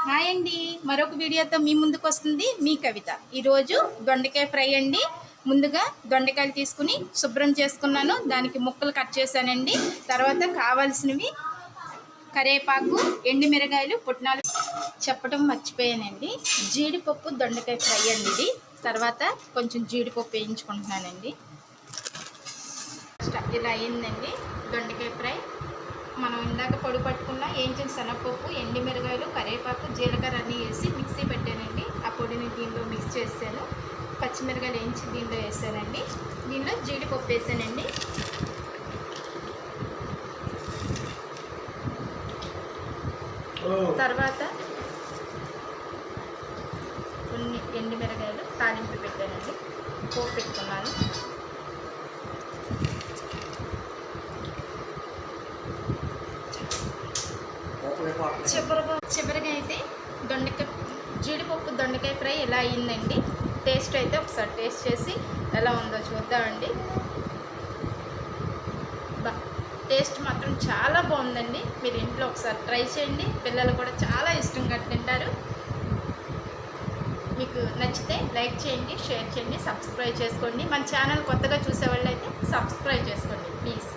Hi అండి, మరొక వీడియోతో మీ ముందుకు వస్తుంది మీ కవిత. ఈరోజు దొండకాయ ఫ్రై అండి. ముందుగా దొండకాయలు తీసుకుని శుభ్రం చేసుకున్నాను, దానికి ముక్కలు కట్ చేశానండి. తర్వాత కావాల్సినవి కరివేపాకు, ఎండుమిరగాయలు, పుట్నాలు చెప్పడం మర్చిపోయానండి. జీడిపప్పు దొండకాయ ఫ్రై అండి ఇది. తర్వాత కొంచెం జీడిపప్పు వేయించుకుంటున్నానండి. ఇలా అయిందండి దొండకాయ ఫ్రై. మనం ఇందాక పొడి పట్టుకున్న వేయించిన శనగపప్పు, ఎండుమిరగాయలు, కరివేపాకు, జీలకర్ర అన్నీ వేసి మిక్సీ పెట్టానండి. ఆ పొడిని దీనిలో మిక్స్ చేశాను. పచ్చిమిరకాయలు వేయించి దీనిలో వేసానండి. దీనిలో జీడిపప్పు వేసానండి. తర్వాత కొన్ని ఎండుమిరగాయలు తాలింపు పెట్టానండి. పోపు పెట్టుకున్నాను. చివరిగా అయితే జీడిపప్పు దొండకాయ ఫ్రై ఎలా అయిందండి. టేస్ట్ అయితే ఒకసారి టేస్ట్ చేసి ఎలా ఉందో చూద్దామండి. టేస్ట్ మాత్రం చాలా బాగుందండి. మీరు ఇంట్లో ఒకసారి ట్రై చేయండి. పిల్లలు కూడా చాలా ఇష్టంగా తింటారు. మీకు నచ్చితే లైక్ చేయండి, షేర్ చేయండి, సబ్స్క్రైబ్ చేసుకోండి. మన ఛానల్ కొత్తగా చూసేవాళ్ళు అయితే సబ్స్క్రైబ్ చేసుకోండి ప్లీజ్.